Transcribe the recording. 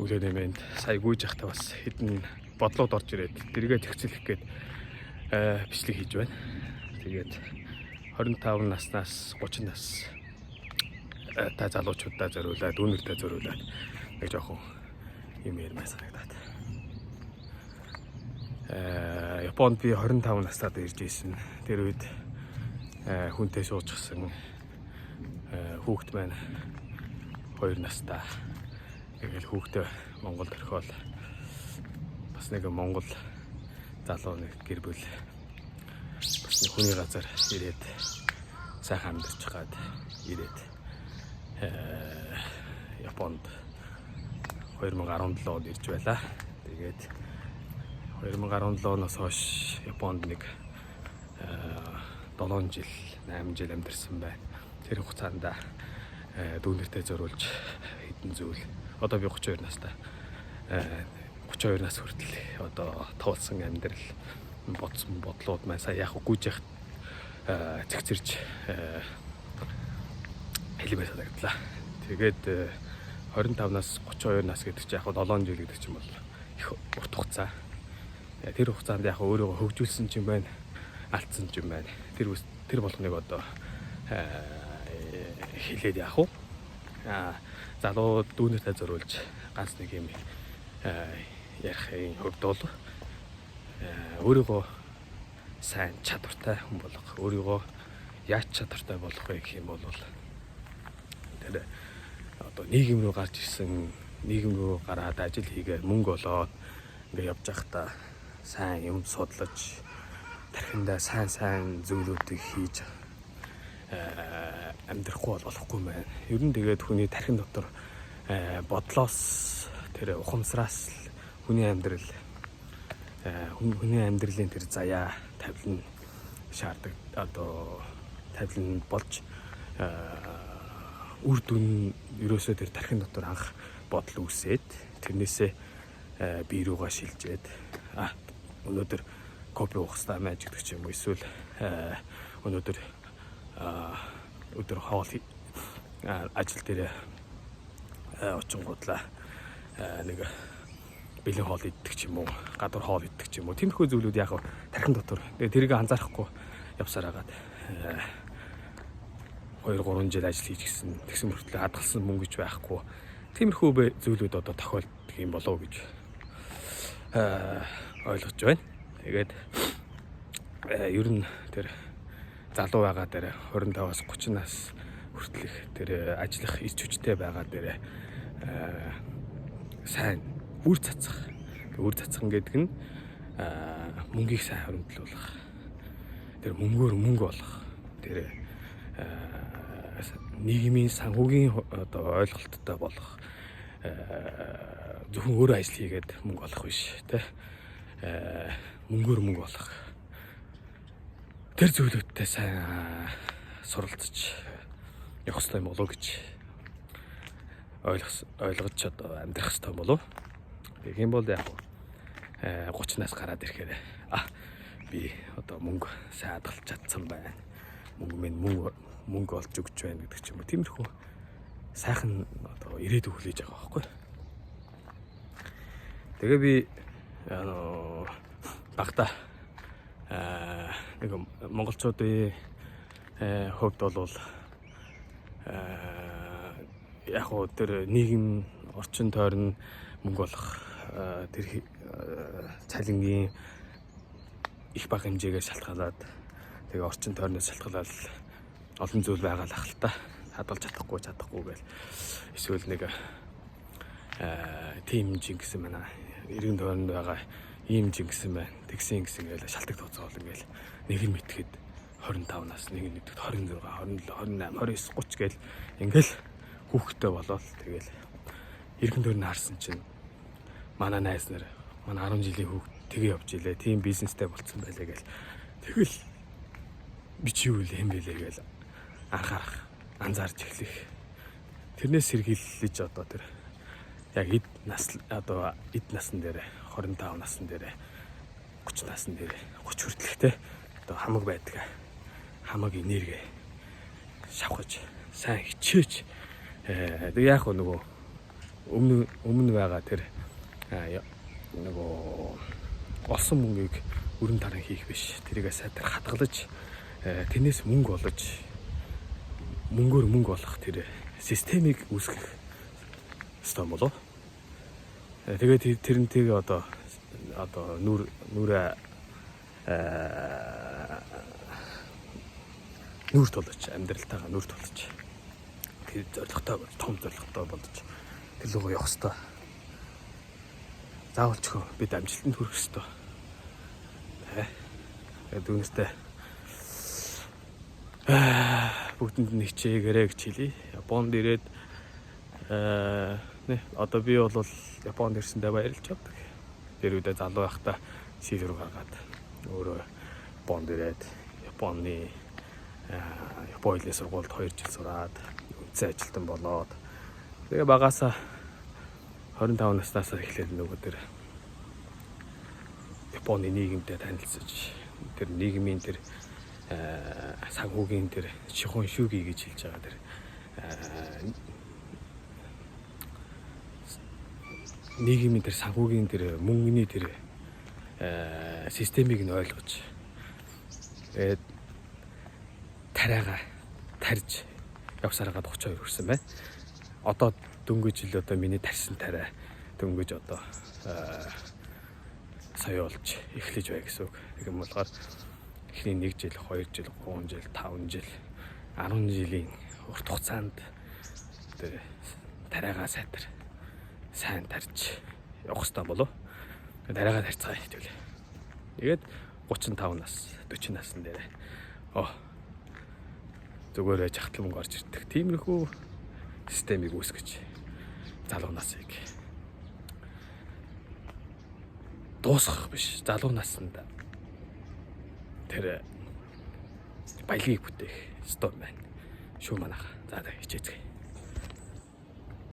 өглөө нэмэнд сая гүйж явахдаа бас хэдэн бодлоод орж ирээд тэргээ тэгцэлэх гээд бичлэг хийж байна. Тэгээд 25 наснаас 30 нас та залуучуудаа зориулаад, дүүнертэй зориулаад нэг жоохон юм ярмаа санагдаад. Японд би 25 настайд ирж ирсэн. Тэр үед хүнтэй суучсан хүүхэд маань 2 настай. Тэгэл хүүхдээ Монгол төрхөөл бас нэг Монгол залуу нэг гэр бүл бас нэг хүний газар ирээд сайхан амьдарч хаад ирээд Японд 2017 онд ирж байлаа. Тэгээд 2017 оноос хойш Японд нэг 7 жил, 8 жил амьдарсан байна. Тэр хугацаанд дүүнертэй зориулж хэдэн зүйл. Одоо би 32 настай. 32 нас хүртэл одоо туулсан амьдрал бодсон бодлууд маань сая яг гүйж явах цэгцэрж хэлбэр санагдлаа. Тэгээд 25-наас 32 нас гэдэг чинь яг 7 жил гэдэг чинь бол их урт хугацаа. Тэр хугацаанд яг өөрийгөө хөгжүүлсэн ч юм байна, алдсан ч юм байна. Тэр болгоныг одоо хэлээд яах вэ? Залуу дүүнертэй зориулж ганц нэг юм ярихын хувьд бол өөрийгөө сайн чадвартай хүн болох, өөрийгөө яаж чадвартай болох вэ гэх юм бол тэр одоо нийгэм рүү гарч ирсэн, нийгэм рүү гараад ажил хийгээд мөнгө олоод ингээд явж байхдаа сайн юм судлаж, тархиндаа сайн зүйлүүдийг хийж амьдрахгүй болохгүй мэн. Ер нь тэгээд хүний тархин дотор бодлоос тэр ухамсараас хүний амьдрал хүний амьдралын тэр заяа тавилан шаарддаг одоо тавилан болж үр дүн ерөөсөө тэр тархин дотор анх бодол үүсээд тэрнээсээ бие рүүгээ шилжээд өнөөдөр кофе уух хэрэгтэй мэж гэдэг ч юм уу, эсвэл өнөөдөр өдөр хоол ажил дээр очингуудлаа нэг бэлэн хоол иддэг ч юм уу, гадуур хоол иддэг ч юм уу, тиймэрхүү зүйлүүд яг тархин дотор тэрийг анзаарахгүй явсаар хагаад 2-3 жил ажил хийж гисэн тэгсэн мөртлөө хадгалсан мөнгө гэж байхгүй. Тиймэрхүү зүйлүүд одоо тохиолддог юм болов гэж ойлгож байна. Тэгээд ер нь тэр залуу байгаа дээр 25-аас 30 нас хүртэл их тэр ажиллах ирч хүчтэй байгаа дээр сайн үр цацах. Үр цацхан гэдэг нь мөнгийг сайн хөрөмтлүүлэх. Тэр мөнгөөр мөнгө олох. Тэр нийгмийн санхүүгийн одоо ойлголттой болох. Зөвхөн өөрөө ажил хийгээд мөнгө олох биш, тэ. Мөнгөөр мөнгө олох. Тэр зүйлүүдтэй сайн суралцж явах хэрэгтэй болов гэж ойлгож одоо амьдрах хэрэгтэй болов. Тийм бол яг 30 нас гараад ирэхээр би одоо мөнгө сайн хадгалж чадсан байна. Мөнгө олж өгч байна гэдэг ч юм уу. Тиймэрхүү сайхан одоо ирээдүй хүлээж байгаа байхгүй. Тэгээ би багтаа нэг монголчуудын хувьд бол яг уу тэр нийгэм орчин тойрон мөнгө олох тэр цалингийн их бага хэмжээгээр шалтгаалаад тэгээ орчин тойрноос шалтгаалаад олон зүйл байгаа л ахaltaа хадгалж чадахгүй гэл эсвэл нэг тим жингсэн байна. Иргэн тойронд байгаа ийм жингсэн байна. Тэгсэн гээл шалтгаан тооцоол ингээл нэг нь мэтгэхэд 25 нас, нэг нь мэтгэхэд 26, 27, 28, 29, 30 гээл ингээл хүүхдтэй болоод тэгэл иргэн тойрны харсан чинь манай найз нар манай 10 жилийн хүүхд тэгээ явж илээ. Тийм бизнестэй болцсон байлаа гээл. Тэгэл би чи юу юм бэлээ гээл анхаарах, анзаарч эхлэх. Тэрнээс сэргийлж одоо тэр яг эд насн дээр 25 насн дээр 30 насн дээр 30 хүртэлхтэй одоо хамаг байдаг. Хамаг энерги шавхаж сайн хичээж яг нөгөө өмнө байгаа тэр нөгөө олсон мөнгийг өрн таран хийх биш. Тэрийгээ сайтар хадгалж тэрнээс мөнгө олж мөнгөөр мөнгө олох тэр системийг үүсгэх ёстой болов. Тэгээд тэрнтэйг одоо нүрээ нүр тулж амьдралтайгаа нүр тулж тэр зоригтой том зоригтой болж тэр лугаа явах ёстой. Заавал ч бид амжилтанд хүрэх ёстой. Тэгээд үүнээсээ бүгдэнд нэг чигээрээ гэж хэлье. Японд ирээд одоо би бол Японд ирсэндээ баярлж байдаг. Тэр үедээ залуу байхдаа CV руу гаргаад өөрөө Японд ирээд Японы Японы сургуульд 2 жил сураад үнэтэй ажилтан болоод тэгээ багасаа 25 наснаас эхлээд нөгөө тэр Японы нийгэмтэй танилцж тэр нийгмийн тэр санхүүгийн тэр шихуун шүүгий гэж хэлж байгаа тэр нийгмийн тэр санхүүгийн тэр мөнгөний тэр системийг нь ойлгож тариагаа тарьж явсараад 32 хүрсэн байна. Одоо дөнгөж жил одоо миний тарьсан тариа дөнгөж одоо сая болж эхлэж бай гэсэн үг. Тэгм болохоор эхний 1 жил, 2 жил, 3 жил, 5 жил, 10 жилийн урт хугацаанд тэр тариагаа сайн тарьж явах хэрэгтэй болов. Тариагаа тарьцгаа хэвлээ. Тэгээд 35 нас, 40 насн дээр зүгээр жахтал мөнгө орж ирдэг. Тиймэрхүү системийг үүсгэж залуу насыг дуусгах биш. Залуу наснд тэр баялагийг бүтээх ёстой байна. Шүү манайха. За хичээцгээе.